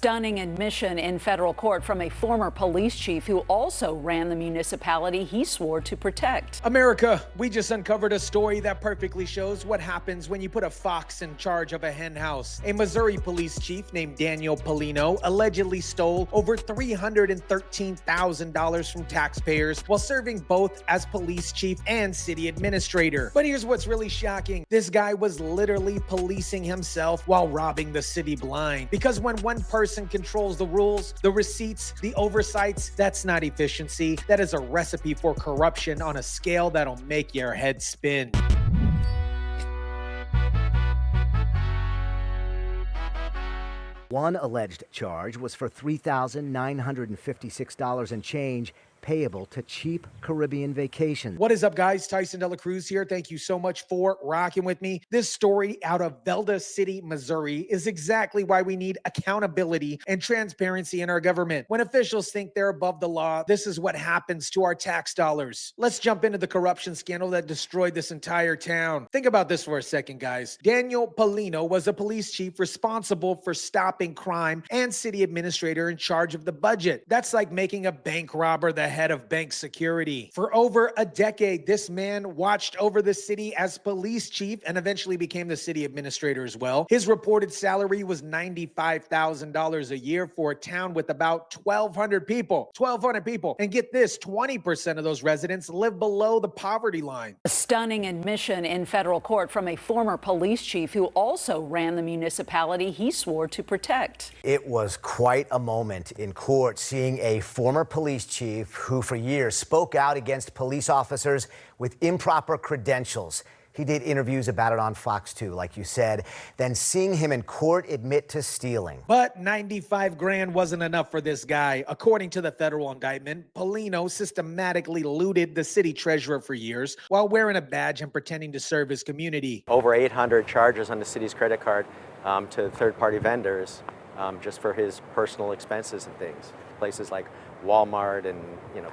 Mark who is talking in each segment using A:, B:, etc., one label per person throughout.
A: Stunning admission in federal court from a former police chief who also ran the municipality he swore to protect.
B: America, we just uncovered a story that perfectly shows what happens when you put a fox in charge of a hen house. A Missouri police chief named Daniel Paulino allegedly stole over $313,000 from taxpayers while serving both as police chief and city administrator. But here's what's really shocking. This guy was literally policing himself while robbing the city blind. Because when one person controls the rules, the receipts, the oversights, that's not efficiency. That is a recipe for corruption on a scale that'll make your head spin.
C: One alleged charge was for $3,956 and change payable to cheap Caribbean vacations.
B: What is up, guys? Tyson De La Cruz here. Thank you so much for rocking with me. This story out of Velda City, Missouri is exactly why we need accountability and transparency in our government. When officials think they're above the law, this is what happens to our tax dollars. Let's jump into the corruption scandal that destroyed this entire town. Think about this for a second, guys. Daniel Paulino was a police chief responsible for stopping crime and city administrator in charge of the budget. That's like making a bank robber the head of bank security. For over a decade, this man watched over the city as police chief and eventually became the city administrator as well. His reported salary was $95,000 a year for a town with about 1,200 people. 1,200 people. And get this, 20% of those residents live below the poverty line.
A: A stunning admission in federal court from a former police chief who also ran the municipality he swore to protect.
C: It was quite a moment in court seeing a former police chief who for years spoke out against police officers with improper credentials. He did interviews about it on Fox 2, like you said, then seeing him in court admit to stealing.
B: But 95 grand wasn't enough for this guy. According to the federal indictment, Paulino systematically looted the city treasurer for years while wearing a badge and pretending to serve his community.
D: Over 800 charges on the city's credit card to third-party vendors just for his personal expenses and things. Places like Walmart and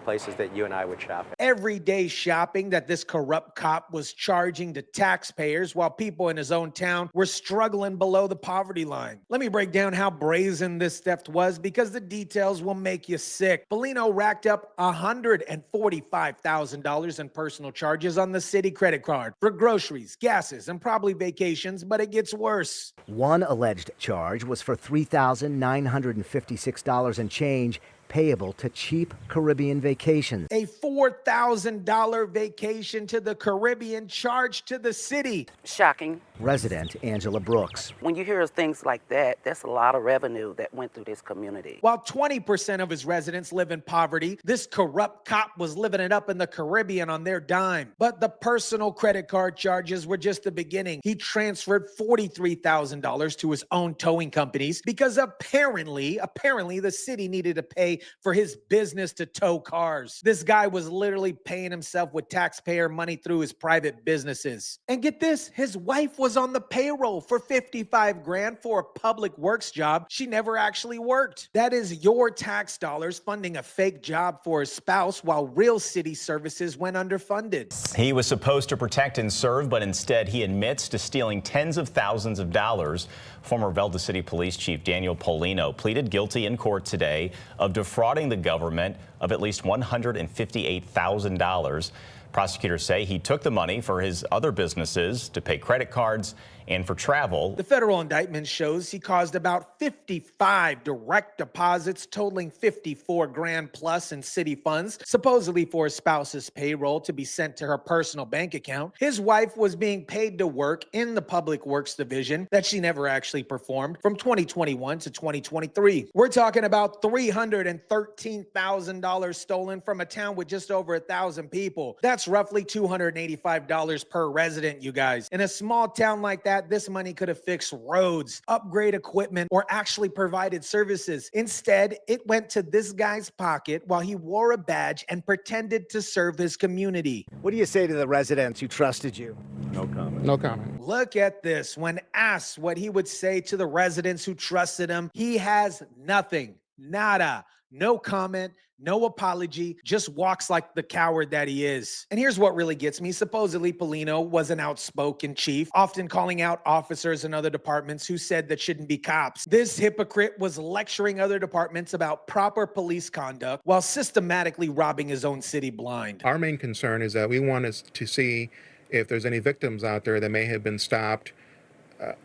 D: places that you and I would shop at.
B: Everyday shopping that this corrupt cop was charging to taxpayers while people in his own town were struggling below the poverty line. Let me break down how brazen this theft was because the details will make you sick. Paulino racked up $145,000 in personal charges on the city credit card for groceries, gases, and probably vacations, but it gets worse.
C: One alleged charge was for $3,956 and change payable to cheap Caribbean vacations.
B: A $4,000 vacation to the Caribbean charged to the city.
E: Shocking.
C: Resident Angela Brooks.
E: When you hear things like that, that's a lot of revenue that went through this community.
B: While 20% of his residents live in poverty, this corrupt cop was living it up in the Caribbean on their dime. But the personal credit card charges were just the beginning. He transferred $43,000 to his own towing companies because apparently the city needed to pay for his business to tow cars. This guy was literally paying himself with taxpayer money through his private businesses. And get this, his wife was on the payroll for 55 grand for a public works job she never actually worked. That is your tax dollars funding a fake job for his spouse while real city services went underfunded.
F: He was supposed to protect and serve, but instead he admits to stealing tens of thousands of dollars. Former Velda City Police Chief Daniel Paulino pleaded guilty in court today of defrauding the government of at least $158,000. Prosecutors say he took the money for his other businesses, to pay credit cards, and for travel.
B: The federal indictment shows he caused about 55 direct deposits totaling 54 grand plus in city funds, supposedly for his spouse's payroll to be sent to her personal bank account. His wife was being paid to work in the public works division that she never actually performed from 2021 to 2023. We're talking about $313,000 stolen from a town with just over 1,000 people. That's roughly $285 per resident, you guys. In a small town like that, this money could have fixed roads, upgrade equipment, or actually provided services. Instead, it went to this guy's pocket while he wore a badge and pretended to serve his community.
C: What do you say to the residents who trusted you?
G: No comment.
H: No comment.
B: Look at this. When asked what he would say to the residents who trusted him, he has nothing. Nada. No comment, no apology, just walks like the coward that he is. And here's what really gets me. Supposedly, Paulino was an outspoken chief, often calling out officers in other departments who said that shouldn't be cops. This hypocrite was lecturing other departments about proper police conduct while systematically robbing his own city blind.
G: Our main concern is that we want us to see if there's any victims out there that may have been stopped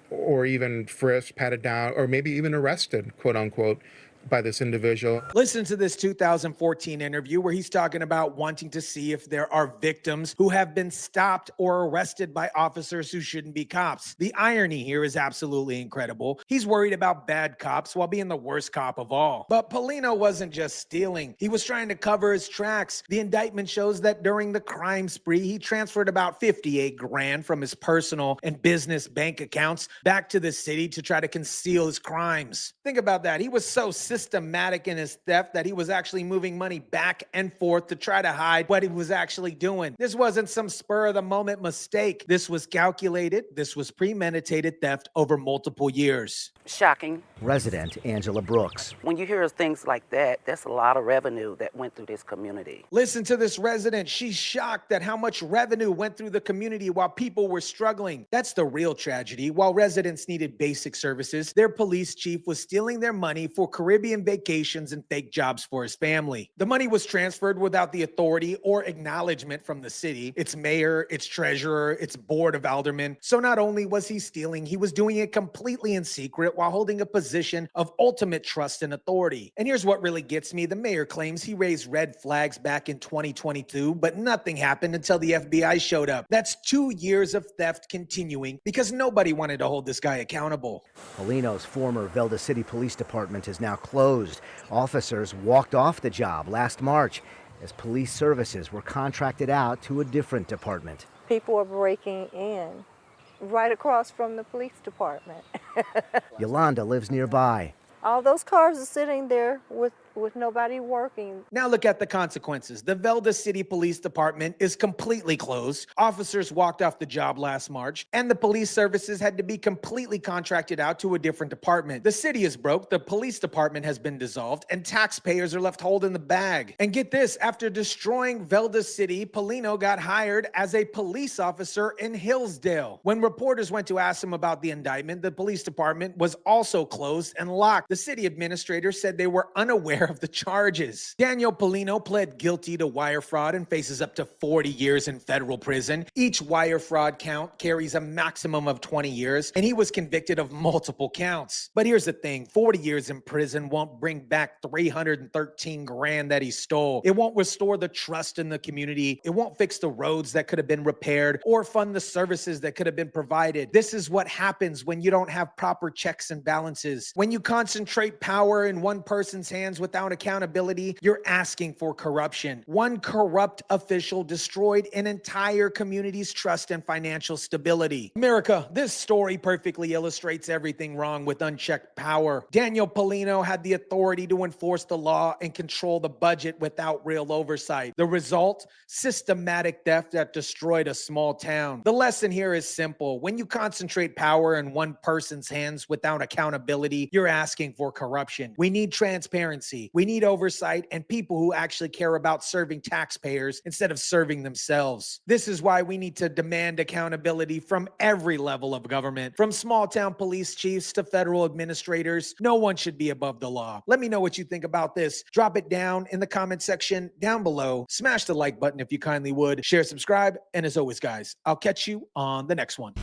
G: or even frisked, patted down, or maybe even arrested, quote unquote, by this individual.
B: Listen to this 2014 interview where he's talking about wanting to see if there are victims who have been stopped or arrested by officers who shouldn't be cops. The irony here is absolutely incredible. He's worried about bad cops while being the worst cop of all. But Paulino wasn't just stealing. He was trying to cover his tracks. The indictment shows that during the crime spree, he transferred about 58 grand from his personal and business bank accounts back to the city to try to conceal his crimes. Think about that. He was so systematic in his theft that he was actually moving money back and forth to try to hide what he was actually doing. This wasn't some spur of the moment mistake. This was calculated. This was premeditated theft over multiple years.
E: Shocking.
C: Resident Angela Brooks.
E: When you hear things like that, that's a lot of revenue that went through this community.
B: Listen to this resident. She's shocked at how much revenue went through the community while people were struggling. That's the real tragedy. While residents needed basic services, their police chief was stealing their money for Caribbean vacations and fake jobs for his family. The money was transferred without the authority or acknowledgement from the city, its mayor, its treasurer, its board of aldermen. So not only was he stealing, he was doing it completely in secret while holding a position of ultimate trust and authority. And here's what really gets me. The mayor claims he raised red flags back in 2022, but nothing happened until the FBI showed up. That's 2 years of theft continuing because nobody wanted to hold this guy accountable.
C: Paulino's former Velda City Police Department is now closed. Officers walked off the job last March as police services were contracted out to a different department.
H: People are breaking in right across from the police department.
C: Yolanda lives nearby.
H: All those cars are sitting there with nobody working.
B: Now look at the consequences. The Velda City Police Department is completely closed. Officers walked off the job last March, and the police services had to be completely contracted out to a different department. The city is broke, the police department has been dissolved, and taxpayers are left holding the bag. And get this, after destroying Velda City, Paulino got hired as a police officer in Hillsdale. When reporters went to ask him about the indictment, the police department was also closed and locked. The city administrator said they were unaware of the charges. Daniel Paulino pled guilty to wire fraud and faces up to 40 years in federal prison. Each wire fraud count carries a maximum of 20 years, and he was convicted of multiple counts. But here's the thing, 40 years in prison won't bring back 313 grand that he stole. It won't restore the trust in the community. It won't fix the roads that could have been repaired or fund the services that could have been provided. This is what happens when you don't have proper checks and balances. When you concentrate power in one person's hands without accountability, you're asking for corruption. One corrupt official destroyed an entire community's trust and financial stability. America, this story perfectly illustrates everything wrong with unchecked power. Daniel Paulino had the authority to enforce the law and control the budget without real oversight. The result? Systematic theft that destroyed a small town. The lesson here is simple. When you concentrate power in one person's hands without accountability, you're asking for corruption. We need transparency. We need oversight and people who actually care about serving taxpayers instead of serving themselves. This is why we need to demand accountability from every level of government, from small town police chiefs to federal administrators. No one should be above the law. Let me know what you think about this. Drop it down in the comment section down below. Smash the like button if you kindly would. Share, subscribe, and as always, guys, I'll catch you on the next one.